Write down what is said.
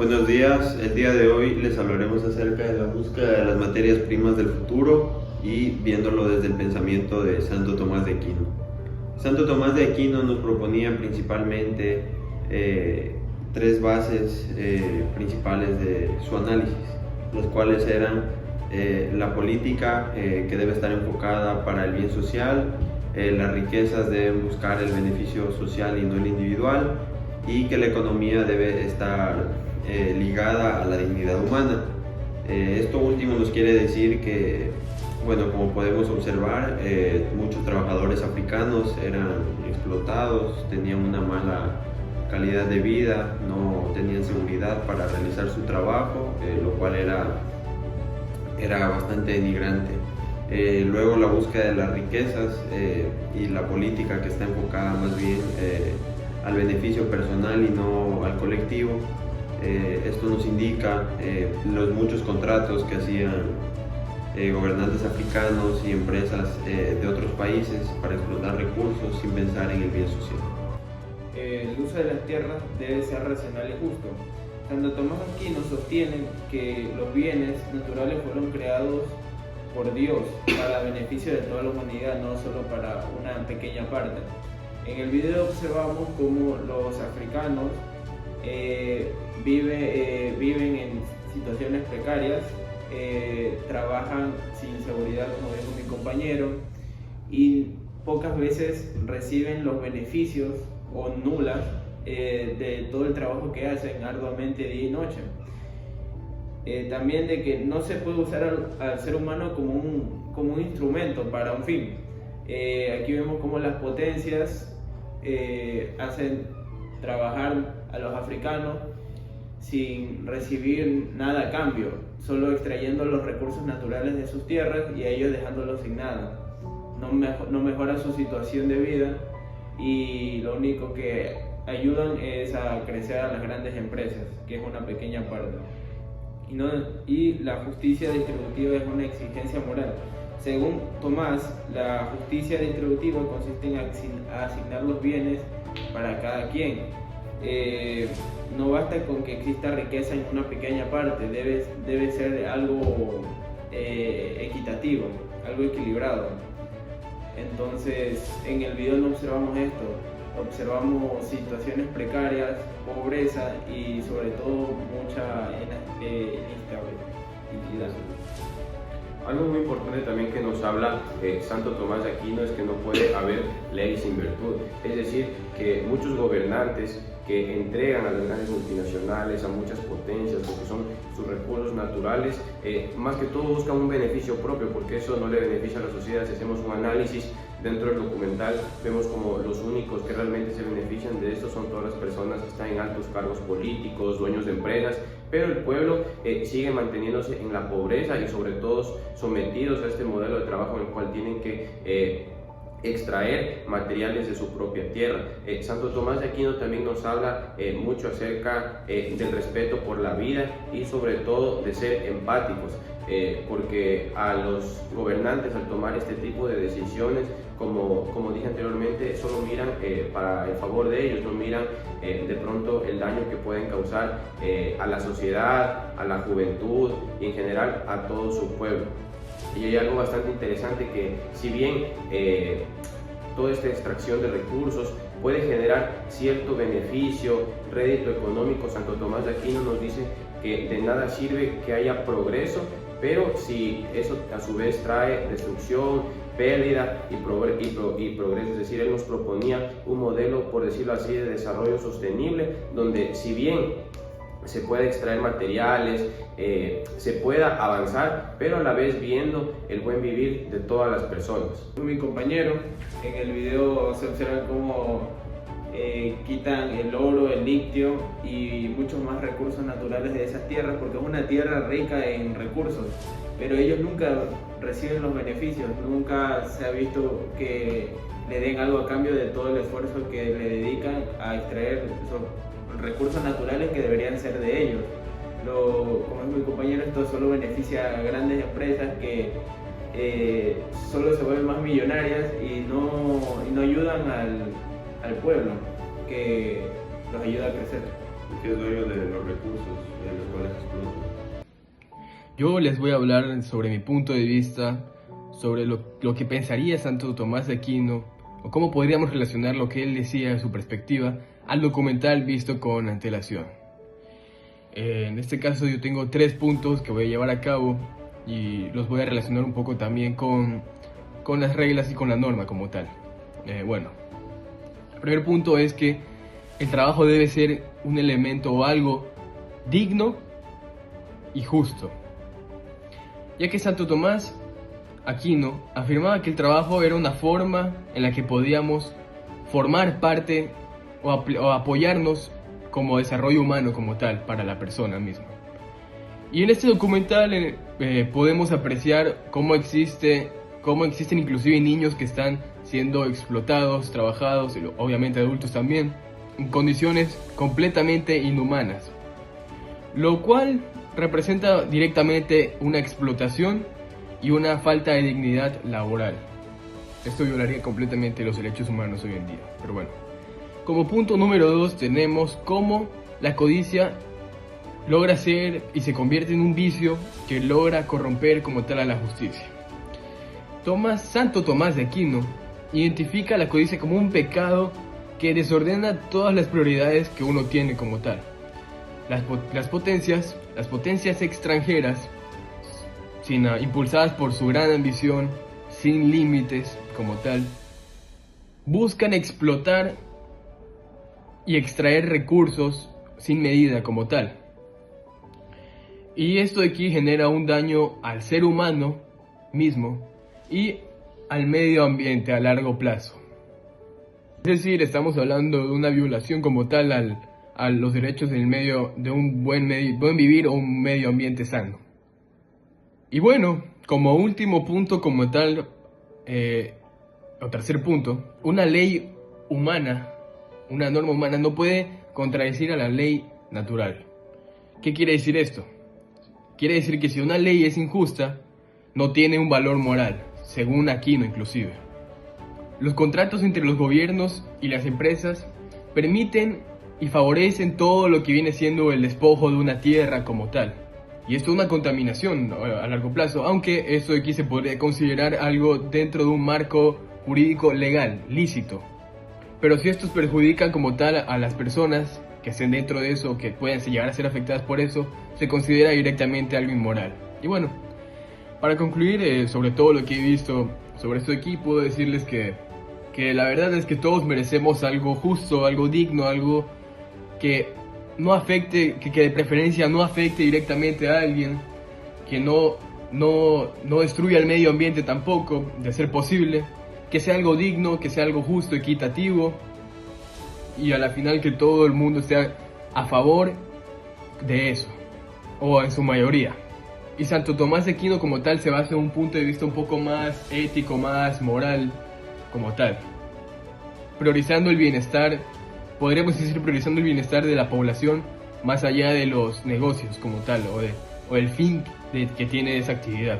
Buenos días, el día de hoy les hablaremos acerca de la búsqueda de las materias primas del futuro y viéndolo desde el pensamiento de Santo Tomás de Aquino. Santo Tomás de Aquino nos proponía principalmente tres bases principales de su análisis, los cuales eran la política que debe estar enfocada para el bien social, las riquezas deben buscar el beneficio social y no el individual, y que la economía debe estar ligada a la dignidad humana. Esto último nos quiere decir que, bueno, como podemos observar, muchos trabajadores africanos eran explotados, tenían una mala calidad de vida, no tenían seguridad para realizar su trabajo, lo cual era bastante denigrante. Luego la búsqueda de las riquezas y la política que está enfocada más bien al beneficio personal y no al colectivo. Esto nos indica los muchos contratos que hacían gobernantes africanos y empresas de otros países para explotar recursos sin pensar en el bien social. El uso de las tierras debe ser racional y justo. Santo Tomás de Aquino sostiene que los bienes naturales fueron creados por Dios para beneficio de toda la humanidad, no solo para una pequeña parte. En el video observamos cómo los africanos viven en situaciones precarias, trabajan sin seguridad, como dijo mi compañero, y pocas veces reciben los beneficios o nulas de todo el trabajo que hacen arduamente día y noche. También de que no se puede usar al ser humano como un instrumento para un fin. Aquí vemos cómo las potencias hacen trabajar a los africanos sin recibir nada a cambio, solo extrayendo los recursos naturales de sus tierras y a ellos dejándolos sin nada. No mejora su situación de vida y lo único que ayudan es a crecer a las grandes empresas, que es una pequeña parte. Y la justicia distributiva es una exigencia moral. Según Tomás, la justicia distributiva consiste en asignar los bienes para cada quien. No basta con que exista riqueza en una pequeña parte, debe ser algo equitativo, algo equilibrado. Entonces, en el video no observamos esto, observamos situaciones precarias, pobreza y sobre todo mucha inestabilidad. Algo muy importante también que nos habla Santo Tomás de Aquino es que no puede haber ley sin virtud. Es decir, que muchos gobernantes que entregan a las grandes multinacionales, a muchas potencias, porque son sus recursos naturales, más que todo buscan un beneficio propio, porque eso no le beneficia a la sociedad. Si hacemos un análisis dentro del documental, vemos como los únicos que realmente se benefician de esto son todas las personas que están en altos cargos políticos, dueños de empresas, pero el pueblo sigue manteniéndose en la pobreza y sobre todo sometidos a este modelo de trabajo en el cual tienen que extraer materiales de su propia tierra. Santo Tomás de Aquino también nos habla mucho acerca del respeto por la vida y sobre todo de ser empáticos, porque a los gobernantes al tomar este tipo de decisiones, como dije anteriormente, solo miran para el favor de ellos, no miran de pronto el daño que pueden causar a la sociedad, a la juventud y en general a todo su pueblo. Y hay algo bastante interesante que, si bien toda esta extracción de recursos puede generar cierto beneficio, rédito económico, Santo Tomás de Aquino nos dice que de nada sirve que haya progreso, pero si eso a su vez trae destrucción, pérdida y progreso. Es decir, él nos proponía un modelo, por decirlo así, de desarrollo sostenible, donde si bien se puede extraer materiales, se pueda avanzar, pero a la vez viendo el buen vivir de todas las personas. Mi compañero, en el video se observa cómo quitan el oro, el litio y muchos más recursos naturales de esas tierras, porque es una tierra rica en recursos, pero ellos nunca reciben los beneficios, nunca se ha visto que le den algo a cambio de todo el esfuerzo que le dedican a extraer esos recursos naturales que deberían ser de ellos. Como es mi compañero, esto solo beneficia a grandes empresas que solo se vuelven más millonarias y no ayudan al pueblo, que los ayuda a crecer. Que es dueño de los recursos. Yo les voy a hablar sobre mi punto de vista, sobre lo que pensaría Santo Tomás de Aquino, o cómo podríamos relacionar lo que él decía en su perspectiva al documental visto con antelación. En este caso yo tengo 3 puntos que voy a llevar a cabo y los voy a relacionar un poco también con las reglas y con la norma como tal. Bueno, el primer punto es que el trabajo debe ser un elemento o algo digno y justo, ya que Santo Tomás Aquino afirmaba que el trabajo era una forma en la que podíamos formar parte o apoyarnos como desarrollo humano como tal para la persona misma. Y en este documental podemos apreciar cómo existen inclusive niños que están siendo explotados, trabajados, y obviamente adultos también, en condiciones completamente inhumanas, lo cual representa directamente una explotación y una falta de dignidad laboral. Esto violaría completamente los derechos humanos hoy en día, pero bueno. Como punto número 2 tenemos cómo la codicia logra ser y se convierte en un vicio que logra corromper como tal a la justicia. Santo Tomás de Aquino identifica la codicia como un pecado que desordena todas las prioridades que uno tiene como tal. Las potencias extranjeras, impulsadas por su gran ambición, sin límites como tal, buscan explotar y extraer recursos sin medida como tal. Y esto de aquí genera un daño al ser humano mismo y al medio ambiente a largo plazo. Es decir, estamos hablando de una violación como tal a los derechos del medio, de un buen vivir o un medio ambiente sano. Y bueno, como último punto como tal, o tercer punto, una ley humana, una norma humana no puede contradecir a la ley natural. ¿Qué quiere decir esto? Quiere decir que si una ley es injusta, no tiene un valor moral, según Aquino inclusive. Los contratos entre los gobiernos y las empresas permiten y favorecen todo lo que viene siendo el despojo de una tierra como tal. Y esto es una contaminación a largo plazo, aunque esto de aquí se podría considerar algo dentro de un marco jurídico legal, lícito. Pero si estos perjudican como tal a las personas que estén dentro de eso, que puedan llegar a ser afectadas por eso, se considera directamente algo inmoral. Y bueno, para concluir sobre todo lo que he visto sobre esto de aquí, puedo decirles que la verdad es que todos merecemos algo justo, algo digno, algo que no afecte, que de preferencia no afecte directamente a alguien, que no destruya el medio ambiente tampoco, de ser posible, que sea algo digno, que sea algo justo, equitativo, y a la final que todo el mundo esté a favor de eso, o en su mayoría. Y Santo Tomás de Aquino como tal se basa en un punto de vista un poco más ético, más moral como tal, priorizando el bienestar, podríamos decir priorizando el bienestar de la población más allá de los negocios como tal, o del fin que tiene esa actividad.